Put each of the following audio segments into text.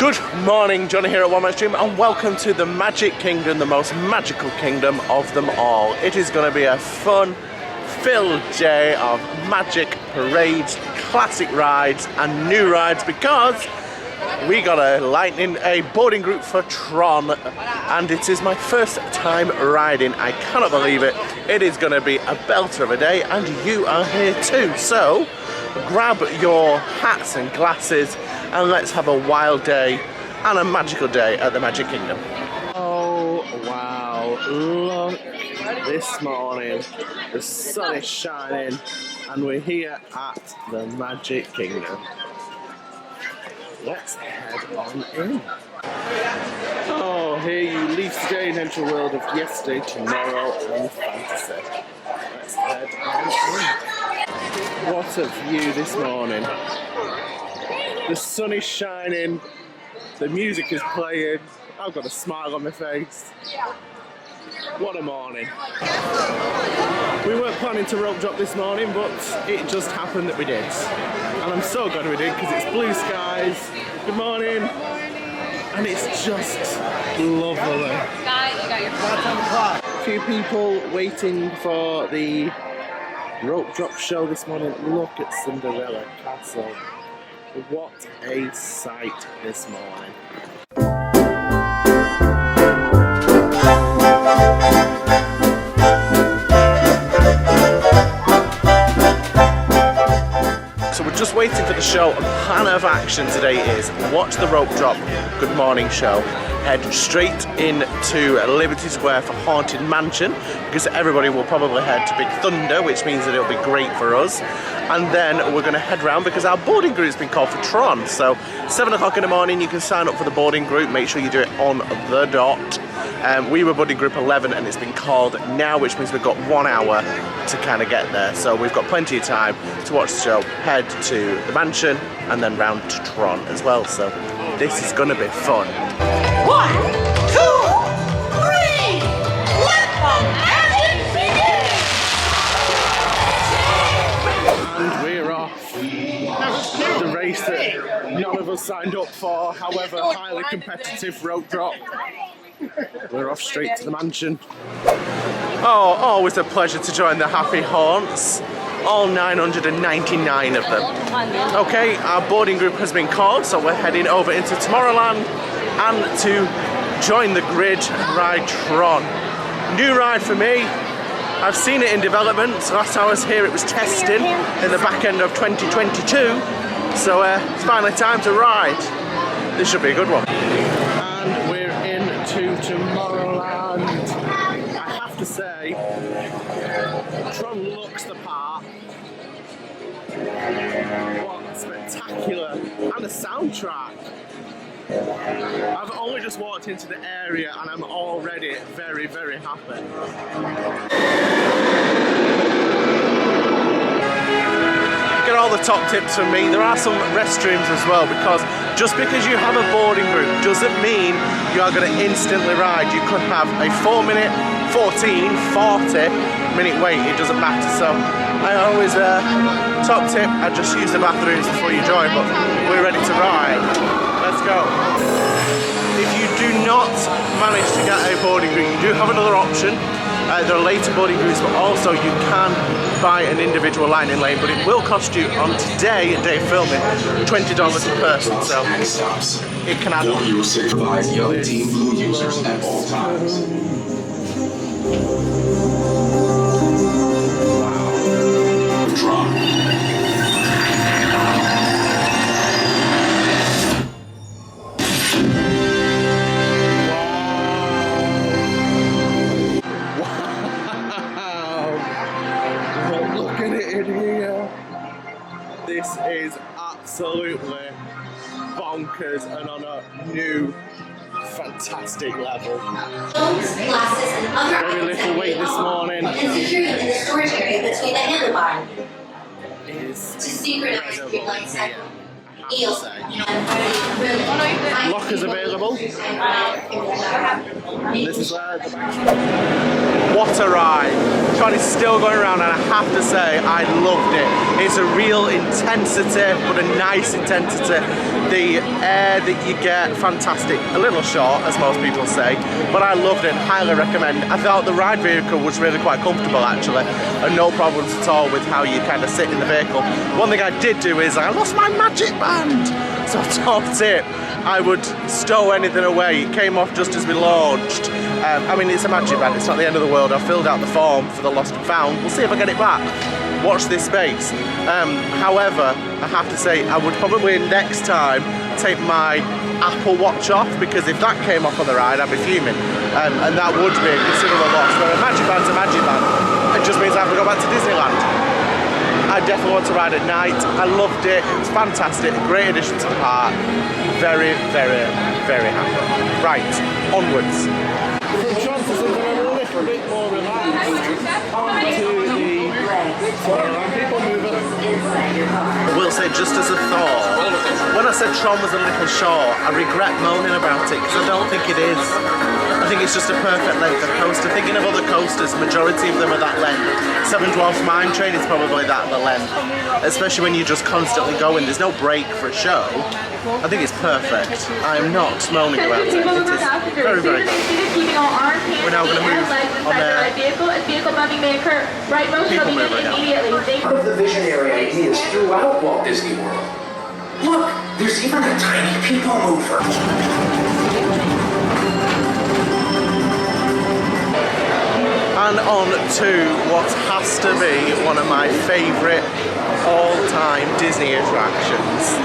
Good morning, Johnny here at One Man Stream, and welcome to the Magic Kingdom, the most magical kingdom of them all. It is going to be a fun-filled day of magic parades, classic rides and new rides, because we got a boarding group for Tron, and it is my first time riding. I cannot believe it. It is going to be a belter of a day, and you are here too. So grab your hats and glasses and let's have a wild day and a magical day at the Magic Kingdom. Oh wow, look this morning. The sun is shining and we're here at the Magic Kingdom. Let's head on in. Oh, here you leave today and enter a world of yesterday, tomorrow and fantasy. Let's head on in. What a view this morning. The sun is shining, the music is playing, I've got a smile on my face. What a morning. We weren't planning to rope drop this morning, but it just happened that we did. And I'm so glad we did, because it's blue skies. Good morning. And it's just lovely. You got your phone. A few people waiting for the rope drop show this morning. Look at Cinderella Castle. What a sight this morning. So we're just waiting for the show, and plan of action today is watch the rope drop Good Morning show, head straight into Liberty Square for Haunted Mansion, because everybody will probably head to Big Thunder, which means that it'll be great for us. And then we're going to head round because our boarding group's been called for Tron. So 7 o'clock in the morning you can sign up for the boarding group. Make sure you do it on the dot. We were boarding group 11 and it's been called now, which means we've got 1 hour to kind of get there. So we've got plenty of time to watch the show, head to the mansion and then round to Tron as well. So this is going to be fun. 1, 2, 3, let the magic begin! And we're off. The race that none of us signed up for, however highly competitive rope drop. We're off straight to the mansion. Oh, always a pleasure to join the happy haunts. All 999 of them. Okay, our boarding group has been called, so we're heading over into Tomorrowland and to join the grid and ride Tron. New ride for me. I've seen it in development. Last time I was here it was testing in the back end of 2022. So it's finally time to ride. This should be a good one. And we're into Tomorrowland. I have to say, Tron looks the part. What spectacular, and a soundtrack. I've only just walked into the area and I'm already very, very happy. Get all the top tips from me. There are some restrooms as well, because just because you have a boarding group doesn't mean you are going to instantly ride. You could have a 4-minute, 14, 40-minute wait, it doesn't matter. So I always, top tip, I just use the bathrooms before you join, but we're ready to ride. Let's go. If you do not manage to get a boarding group, you do have another option. There are later boarding groups, but also you can buy an individual lightning lane, but it will cost you on day filming $20 per person, so it can add up. You will supervise young Team Blue users at all times. Wow. Tron. This is absolutely bonkers and on a new, fantastic level. Very little wait this morning. And secured in the storage area between the handlebar. It is To secret incredible here, I have to say. Oh no, Lockers available. This is where the back. What a ride! Tron is still going around, and I have to say I loved it. It's a real intensity, but a nice intensity. The air that you get, fantastic. A little short, as most people say, but I loved it. Highly recommend. I thought the ride vehicle was really quite comfortable actually, and no problems at all with how you kind of sit in the vehicle. One thing I did do is I lost my magic band, so top tip. I would stow anything away. It came off just as we launched. I mean, it's a magic band, it's not the end of the world. I filled out the form for the lost and found. We'll see if I get it back. Watch this space. However, I have to say, I would probably next time take my Apple Watch off, because if that came off on the ride, I'd be fuming. And that would be a considerable loss. But a magic band's a magic band. It just means I have to go back to Disneyland. I definitely want to ride at night. I loved it. It was fantastic. Great addition to the park. Very, very, very happy. Right, onwards. From Tron to something a little bit more relaxed. Onto the people mover. I will say, just as a thought, when I said Tron was a little short, I regret moaning about it because I don't think it is. I think it's just a perfect length of coaster. Thinking of other coasters, majority of them are that length. Seven Dwarfs Mine Train is probably that the length, especially when you're just constantly going. There's no break for a show. I think it's perfect. I am not moaning about it. It is very, very good. We're now going to move on there. People mover now. Of the visionary ideas throughout Walt Disney World. Look, there's even a tiny people mover. And on to what has to be one of my favourite all-time Disney attractions.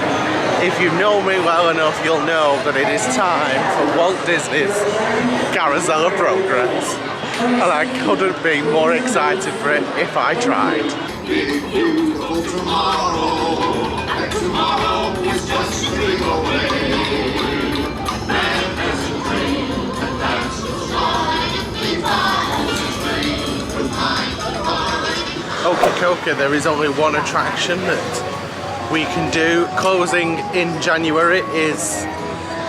If you know me well enough, you'll know that it is time for Walt Disney's Carousel of Progress. And I couldn't be more excited for it if I tried. Tomorrow is just a dream away. Okay, there is only one attraction that we can do. Closing in January is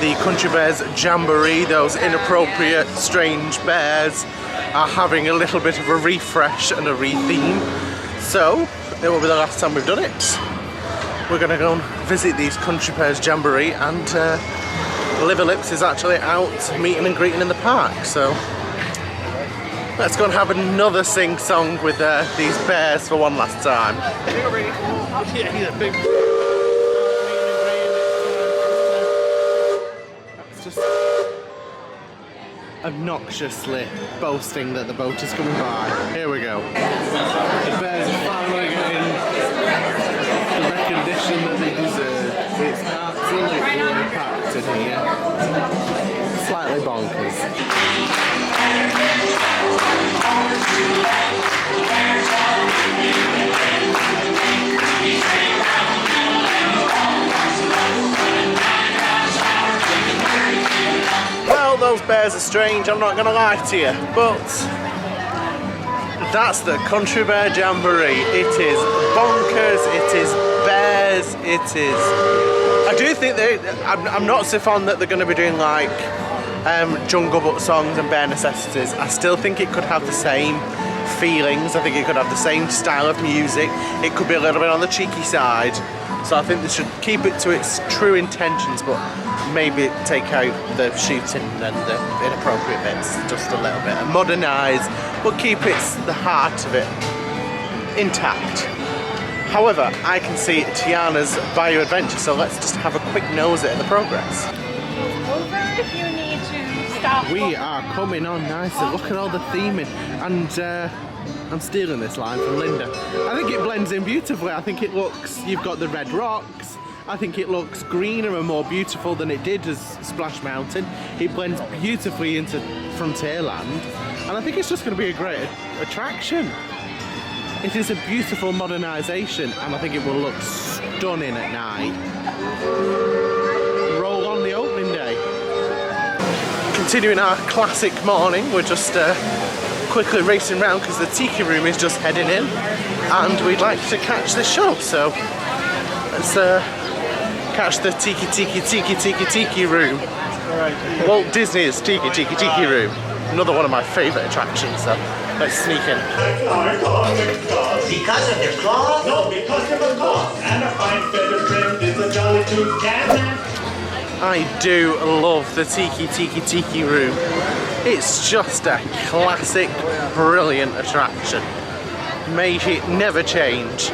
the Country Bears Jamboree. Those inappropriate, strange bears are having a little bit of a refresh and a re-theme. So, it will be the last time we've done it. We're going to go and visit these Country Bears Jamboree, and Liver Lips is actually out meeting and greeting in the park. So, let's go and have another sing-song with these bears for one last time. Yeah, he's a big... It's just obnoxiously boasting that the boat is coming by. Here we go. The bears are finally getting the recognition that they deserve. It's absolutely packed in here. Slightly bonkers. Well, those bears are strange, I'm not going to lie to you, but that's the Country Bear Jamboree. It is bonkers, it is bears, it is... I do think I'm not so fond that they're going to be doing like Jungle Book songs and Bare Necessities. I still think it could have the same feelings. I think it could have the same style of music. It could be a little bit on the cheeky side. So I think they should keep it to its true intentions, but maybe take out the shooting and the inappropriate bits just a little bit and modernise, but keep the heart of it intact. However, I can see Tiana's Bayou Adventure, so let's just have a quick nose at the progress. Over if you need to stop. We are coming on nicely. Look at all the theming, and I'm stealing this line from Linda. I think it blends in beautifully. I think it looks, you've got the red rocks. I think it looks greener and more beautiful than it did as Splash Mountain. It blends beautifully into Frontierland, and I think it's just going to be a great attraction. It is a beautiful modernisation, and I think it will look stunning at night. Roll on the opening day. Continuing our classic morning, we're just quickly racing around because the Tiki Room is just heading in, and we'd like to catch this show, so let's catch the Tiki room. Walt Disney's Tiki room. Another one of my favourite attractions, so let's sneak in. Because of their claws? No, because of a claw. And a fine feather friend is a jolly tooth can. I do love the Tiki room. It's just a classic, brilliant attraction. May it never change.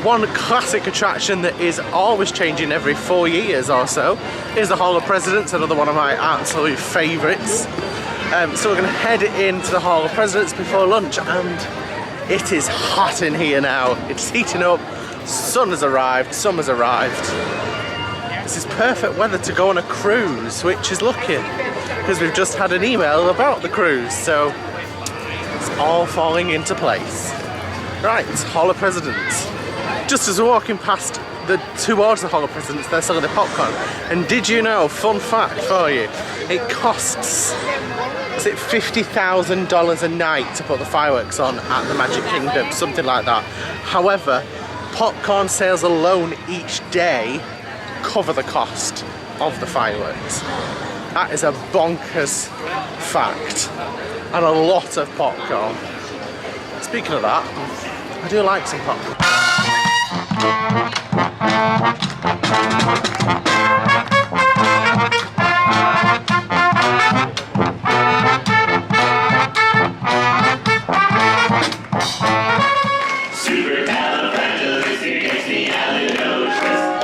One classic attraction that is always changing every 4 years or so is the Hall of Presidents, another one of my absolute favourites. So we're going to head into the Hall of Presidents before lunch, and it is hot in here now. It's heating up, sun has arrived, summer's arrived. This is perfect weather to go on a cruise, which is lucky, because we've just had an email about the cruise, so it's all falling into place. Right, Hall of Presidents. Just as we're walking past towards the Hall of Presidents, they're selling the popcorn. And did you know, fun fact for you, it costs, is it $50,000 a night to put the fireworks on at the Magic Kingdom, something like that. However, popcorn sales alone each day cover the cost of the fireworks. That is a bonkers fact, and a lot of popcorn. Speaking of that, I do like some popcorn.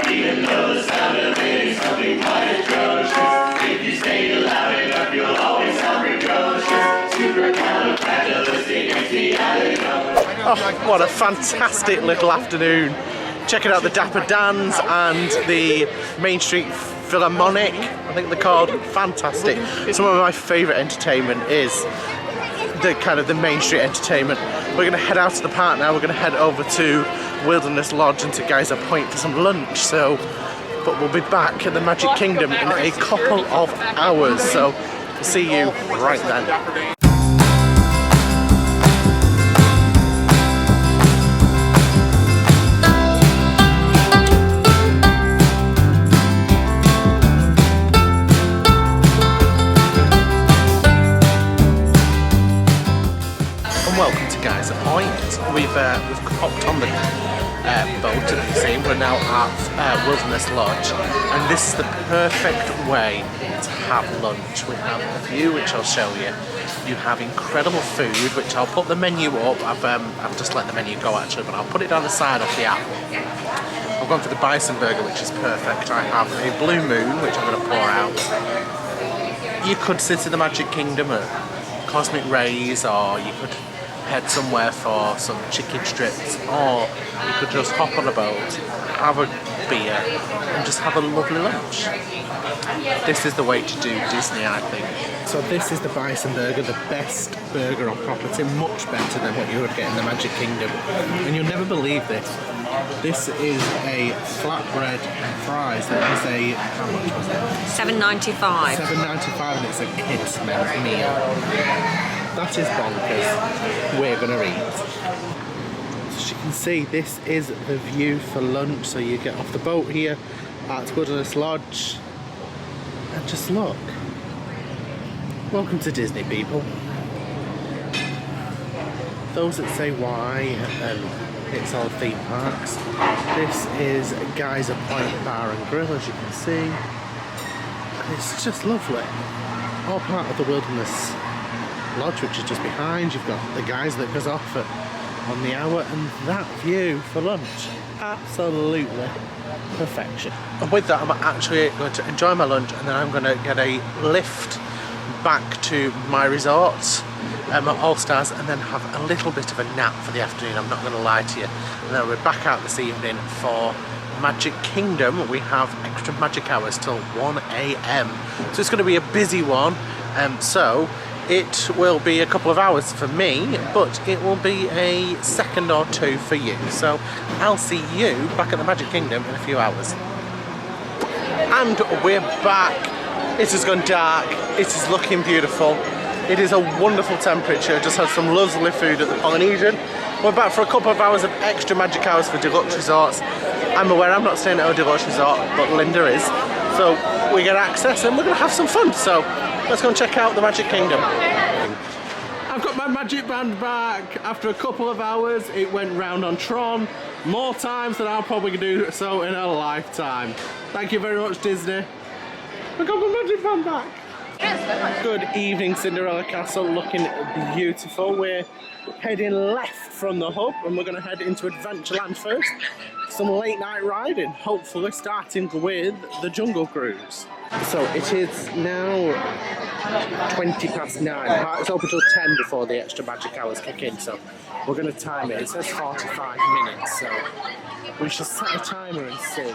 Even though the sound of it is something quite atrocious. If you stay loud enough, you'll always sound precocious. Oh, what a fantastic little afternoon. Checking out the Dapper Dans and the Main Street Philharmonic, I think they're called. Fantastic. Some of my favourite entertainment is the Main Street entertainment. We're going to head out to the park now. We're going to head over to Wilderness Lodge and to Geyser Point for some lunch. But we'll be back at the Magic Kingdom in a couple of hours. So we'll see you right then. Welcome to Geyser Point. We've hopped on the boat at the scene. We're now at Wilderness Lodge, and this is the perfect way to have lunch. We have a view, which I'll show you. You have incredible food, which I'll put the menu up. I've just let the menu go actually, but I'll put it down the side of the app. I've gone for the bison burger, which is perfect. I have a Blue Moon, which I'm going to pour out. You could sit in the Magic Kingdom at Cosmic Rays, or you could head somewhere for some chicken strips, or you could just hop on a boat, have a beer, and just have a lovely lunch. This is the way to do Disney, I think. So this is the bison burger, the best burger on property, much better than what you would get in the Magic Kingdom. And you'll never believe this. This is a flatbread and fries. That is a, how much was it? $7.95. $7.95, and it's a kids' meal. That is bonkers. We're gonna eat. As you can see, this is the view for lunch. So you get off the boat here at Wilderness Lodge, and just look. Welcome to Disney, people. Those that say why and it's all theme parks. This is Geyser Point Bar and Grill, as you can see. And it's just lovely. All part of the Wilderness Lodge, which is just behind. You've got the Geyser that goes off on the hour, and that view for lunch, absolutely perfection. And with that, I'm actually going to enjoy my lunch, and then I'm going to get a lift back to my resort at All Stars, and then have a little bit of a nap for the afternoon. I'm not going to lie to you. And then we're back out this evening for Magic Kingdom. We have extra magic hours till 1 AM, so it's going to be a busy one. So it will be a couple of hours for me, but it will be a second or two for you. So I'll see you back at the Magic Kingdom in a few hours. And we're back. It has gone dark. It is looking beautiful. It is a wonderful temperature. Just had some lovely food at the Polynesian. We're back for a couple of hours of extra magic hours for deluxe resorts. I'm aware I'm not staying at Eau de Roche Resort, but Linda is. So we get access and we're going to have some fun. So let's go and check out the Magic Kingdom. I've got my magic band back. After a couple of hours, it went round on Tron more times than I'll probably do so in a lifetime. Thank you very much, Disney. I got my magic band back. Good evening, Cinderella Castle, looking beautiful. We're heading left from the hub and we're going to head into Adventureland first. Some late night riding, hopefully starting with the Jungle Cruise. So it is now 20 past 9. It's open till 10 before the extra magic hours kick in, so we're going to time it. It says 45 minutes, so we shall set a timer and see.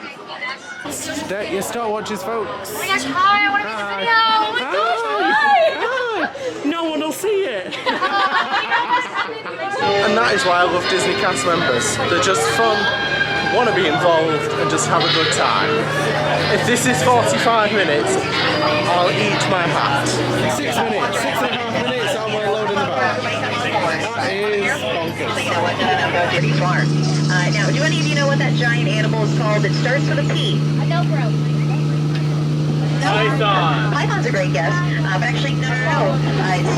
Your Star Watchers, folks. Oh my gosh, hi, I want to make a video. Oh my gosh, hi. No one will see it. And that is why I love Disney cast members. They're just fun, want to be involved and just have a good time. If this is 45 minutes, I'll eat my hat. 6 minutes, 6.5 minutes and we're loading the boat. That is bonkers. Now, do any of you know what that giant animal is called? It starts with a P. Python. Python's a great guess. But actually, no.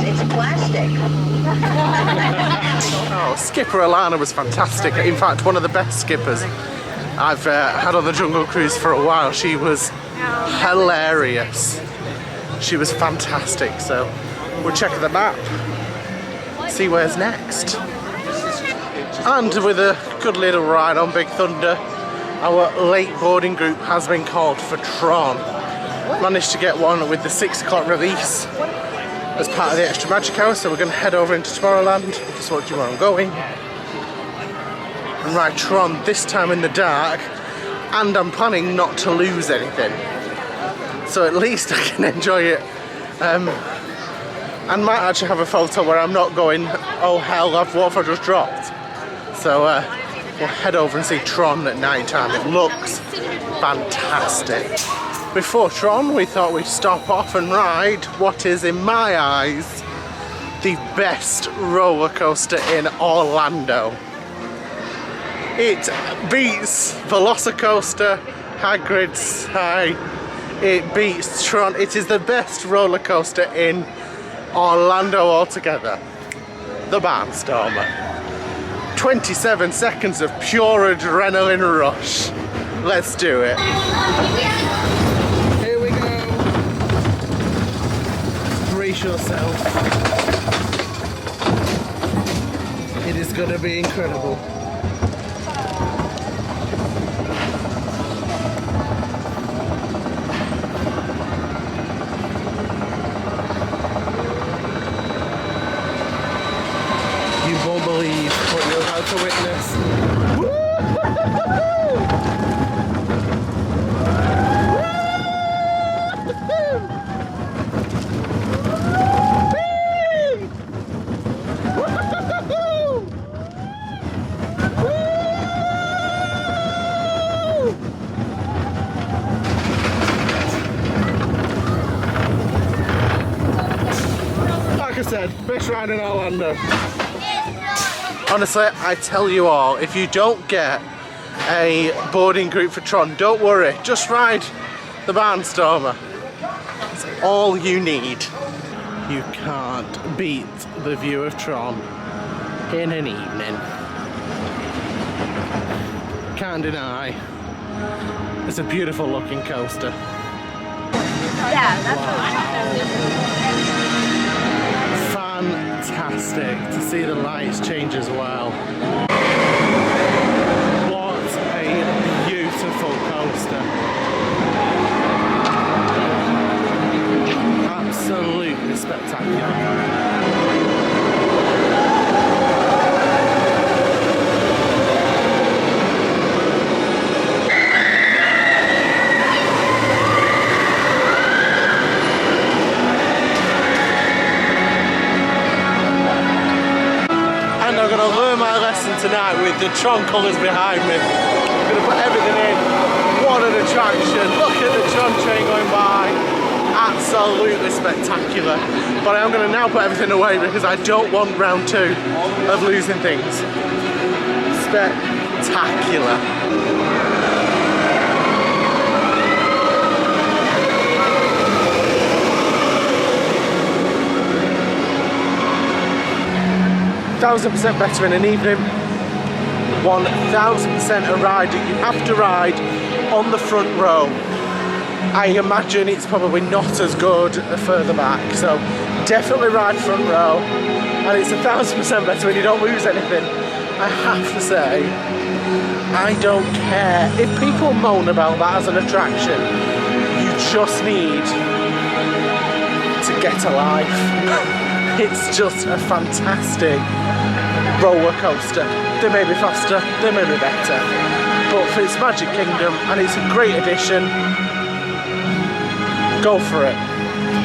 It's plastic. Oh, Skipper Alana was fantastic. In fact, one of the best skippers I've had on the Jungle Cruise for a while. She was hilarious. She was fantastic. So we'll check the map, see where's next. And with a good little ride on Big Thunder, our late boarding group has been called for Tron. Managed to get one with the 6 o'clock release as part of the extra magic hour, so we're going to head over into Tomorrowland. Just watching where I'm going. And ride Tron this time in the dark, and I'm planning not to lose anything. So at least I can enjoy it. And might actually have a photo where I'm not going, oh hell, what have I just dropped? So we'll head over and see Tron at night time. It looks fantastic. Before Tron, we thought we'd stop off and ride what is, in my eyes, the best roller coaster in Orlando. It beats Velocicoaster, Hagrid's High. It beats Tron. It is the best roller coaster in Orlando altogether. The Barnstormer. 27 seconds of pure adrenaline rush. Let's do it. Here we go. Brace yourself. It is going to be incredible. You won't believe what you're about to witness. Like I said, best ride in Orlando. Honestly, I tell you all, if you don't get a boarding group for Tron, don't worry, just ride the Barnstormer. It's all you need. You can't beat the view of Tron in an evening. Can't deny, it's a beautiful looking coaster. Yeah, that's what Fantastic to see the lights change as well. What a beautiful coaster. Absolutely spectacular. Tonight with the Tron colours behind me. I'm going to put everything in. What an attraction. Look at the Tron train going by. Absolutely spectacular. But I am going to now put everything away because I don't want round 2 of losing things. Spectacular. 1000% better in an evening, 1000% a ride that you have to ride on the front row. I imagine it's probably not as good further back, so definitely ride front row, and it's 1000% better when you don't lose anything. I have to say, I don't care. If people moan about that as an attraction, you just need to get a life. It's just a fantastic roller coaster. They may be faster, they may be better, but for its Magic Kingdom, and it's a great addition, go for it.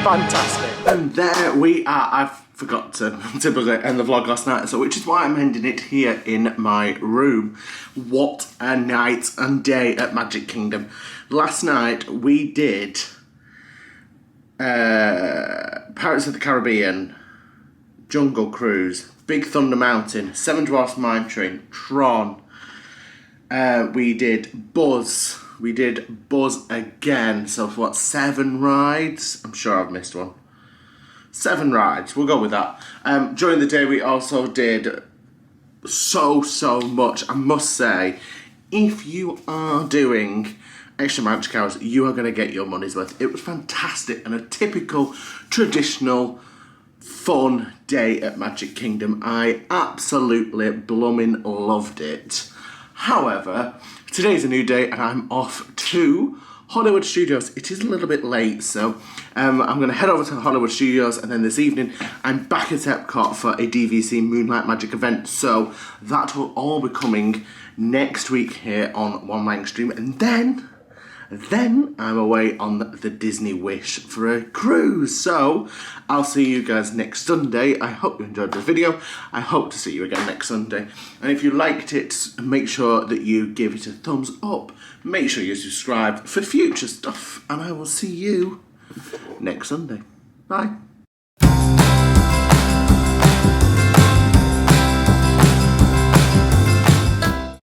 Fantastic. And there we are. I forgot to typically end the vlog last night, so which is why I'm ending it here in my room. What a night and day at Magic Kingdom. Last night we did Pirates of the Caribbean, Jungle Cruise, Big Thunder Mountain, Seven Dwarfs Mine Train, Tron. We did Buzz. We did Buzz again. So what, 7 rides? I'm sure I've missed one. 7 rides. We'll go with that. During the day we also did so much. I must say, if you are doing extra magic hours, you are going to get your money's worth. It was fantastic and a typical traditional fun day at Magic Kingdom. I absolutely blooming loved it. However, today's a new day and I'm off to Hollywood Studios. It is a little bit late, so I'm going to head over to Hollywood Studios, and then this evening I'm back at Epcot for a DVC Moonlight Magic event. So that will all be coming next week here on One Lang Stream, and then I'm away on the Disney Wish for a cruise. So I'll see you guys next Sunday. I hope you enjoyed the video. I hope to see you again next Sunday. And if you liked it, make sure that you give it a thumbs up. Make sure you subscribe for future stuff. And I will see you next Sunday. Bye.